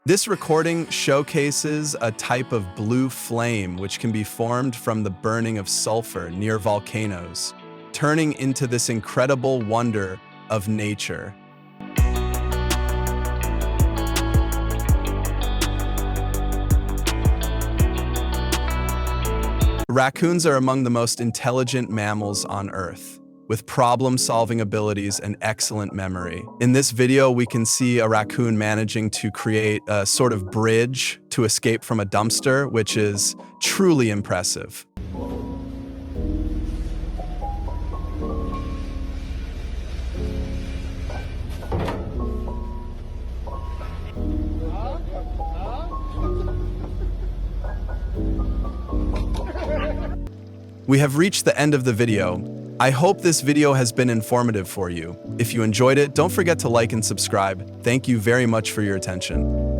This recording showcases a type of blue flame which can be formed from the burning of sulfur near volcanoes, turning into this incredible wonder of nature. Raccoons are among the most intelligent mammals on Earth, with problem-solving abilities and excellent memory. In this video, we can see a raccoon managing to create a sort of bridge to escape from a dumpster, which is truly impressive. We have reached the end of the video. I hope this video has been informative for you. If you enjoyed it, don't forget to like and subscribe. Thank you very much for your attention.